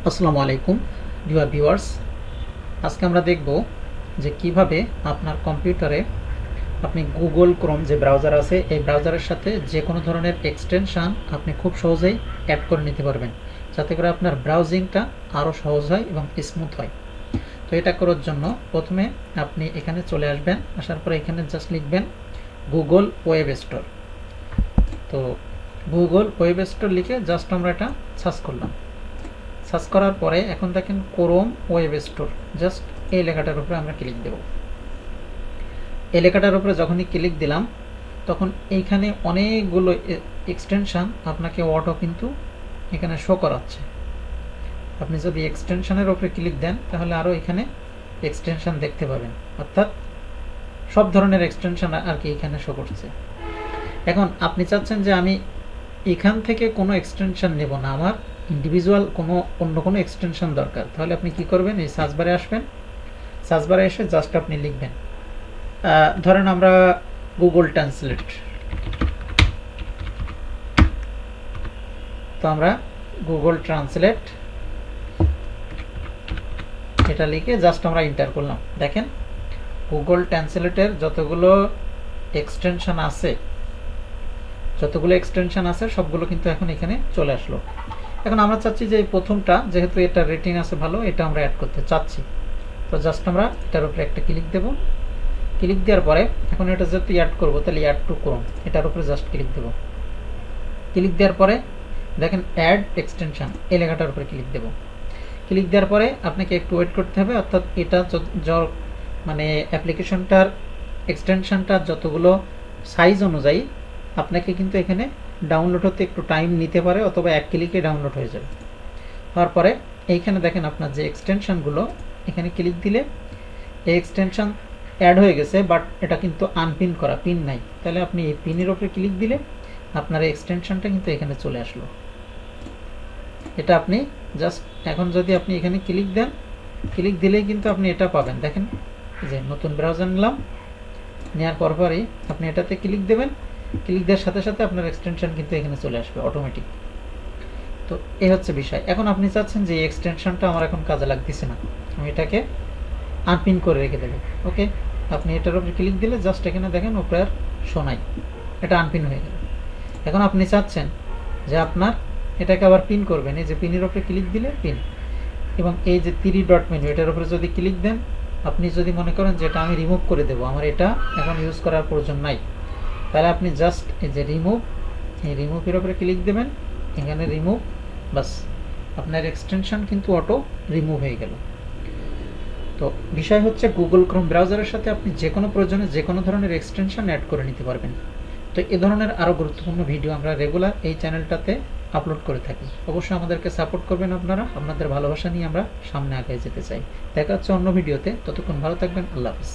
আসসালামু আলাইকুম dear viewers. আজকে আমরা দেখব যে কিভাবে আপনার কম্পিউটারে আপনি গুগল ক্রোম যে ব্রাউজার আছে এই ব্রাউজারের সাথে যে কোনো ধরনের এক্সটেনশান আপনি খুব সহজেই অ্যাড করে নিতে পারবেন, যাতে করে আপনার ব্রাউজিংটা আরও সহজ হয় এবং স্মুথ হয়। তো এটা করার জন্য প্রথমে আপনি এখানে চলে আসবেন, আসার পরে এখানে জাস্ট লিখবেন গুগল ওয়েব স্টোর। তো গুগল ওয়েব স্টোর লিখে জাস্ট আমরা এটা সার্চ করলাম। সার্চ করার পরে এখন দেখেন ক্রোম ওয়েব স্টোর, জাস্ট এই লেখাটার উপরে আমরা ক্লিক দেব। এই লেখাটার উপরে যখনই ক্লিক দিলাম তখন এইখানে অনেকগুলো এক্সটেনশান আপনাকে অটো কিন্তু এখানে শো করাচ্ছে। আপনি যদি এক্সটেনশানের উপরে ক্লিক দেন তাহলে আরও এখানে এক্সটেনশান দেখতে পাবেন, অর্থাৎ সব ধরনের এক্সটেনশান আর কি এখানে শো করছে। এখন আপনি চাচ্ছেন যে আমি এখান থেকে কোনো এক্সটেনশান নেব না, আমার ইন্ডিভিজুয়াল অন্য কোনো এক্সটেনশন দরকার। তাহলে আপনি কি করবেন, এই সার্চ বারে আসবেন, সার্চ বারে এসে জাস্ট আপনি লিখবেন, ধরেন আমরা গুগল ট্রান্সলেট। তো আমরা গুগল ট্রান্সলেট এটা লিখে জাস্ট আমরা এন্টার করলাম। দেখেন গুগল ট্রান্সলেটের যতগুলো এক্সটেনশন আছে সবগুলো কিন্তু এখন এখানে চলে আসলো। এখন আমরা চাচ্ছি যে প্রথমটা, যেহেতু এটা রেটিং আছে ভালো, এটা আমরা অ্যাড করতে চাচ্ছি। তো জাস্ট আমরা এটার উপরে একটা ক্লিক দেব। ক্লিক দেওয়ার পরে এখন এটা যেহেতু অ্যাড করবো তাহলে অ্যাড টু ক্রোম, এটার উপরে জাস্ট ক্লিক দেব। ক্লিক দেওয়ার পরে দেখেন অ্যাড এক্সটেনশন এই লেখাটার উপরে ক্লিক দেব। ক্লিক দেওয়ার পরে আপনাকে একটু ওয়েট করতে হবে, অর্থাৎ এটা মানে অ্যাপ্লিকেশনটার এক্সটেনশনটা যতগুলো সাইজ অনুযায়ী আপনাকে কিন্তু এখানে ডাউনলোড হতে একটু টাইম নিতে পারে, অথবা এক ক্লিকে ডাউনলোড হয়ে যাবে। তারপরে এইখানে দেখেন আপনার যে এক্সটেনশনগুলো, এখানে ক্লিক দিলে এই এক্সটেনশন অ্যাড হয়ে গেছে, বাট এটা কিন্তু আনপিন করা, পিন নাই। তাহলে আপনি এই পিনের উপরে ক্লিক দিলে আপনার এই এক্সটেনশনটা কিন্তু এখানে চলে আসলো। এটা আপনি জাস্ট এখন যদি আপনি এখানে ক্লিক দেন, ক্লিক দিলেই কিন্তু আপনি এটা পাবেন। দেখেন যে নতুন ব্রাউজার নিলাম, নেওয়ার পরপরই আপনি এটাতে ক্লিক দেবেন। ক্লিক দেওয়ার সাথে সাথে আপনার এক্সটেনশন কিন্তু এখানে চলে আসবে অটোমেটিক। তো এই হচ্ছে বিষয়। এখন আপনি চাচ্ছেন যে এই এক্সটেনশনটা আমার এখন কাজে লাগতেছে না, আমি এটাকে আনপিন করে রেখে দেবো। ওকে, আপনি এটার উপরে ক্লিক দিলে জাস্ট এখানে দেখেন উপরে আর শোনাই, এটা আনপিন হয়ে গেল। এখন আপনি চাচ্ছেন যে আপনার এটাকে আবার পিন করবেন, এই যে পিনের উপরে ক্লিক দিলে পিন, এবং এই যে 3 ডট মেনু এটার উপরে যদি ক্লিক দেন, আপনি যদি মনে করেন যে এটা আমি রিমুভ করে দেবো, আমার এটা এখন ইউজ করার প্রয়োজন নাই, তাহলে আপনি জাস্ট এই যে এই রিমুভের উপরে ক্লিক দেবেন, এখানে রিমুভ, বাস আপনার এক্সটেনশন কিন্তু অটো রিমুভ হয়ে গেল। তো বিষয় হচ্ছে গুগল ক্রোম ব্রাউজারের সাথে আপনি যে কোনো প্রয়োজনে যে কোনো ধরনের এক্সটেনশন অ্যাড করে নিতে পারবেন। তো এ ধরনের আরও গুরুত্বপূর্ণ ভিডিও আমরা রেগুলার এই চ্যানেলটাতে আপলোড করে থাকি। অবশ্যই আমাদেরকে সাপোর্ট করবেন আপনারা, আপনাদের ভালোবাসা নিয়ে আমরা সামনে আগে যেতে চাই। দেখা হচ্ছে অন্য ভিডিওতে, ততক্ষণ ভালো থাকবেন। আল্লাহ হাফিজ।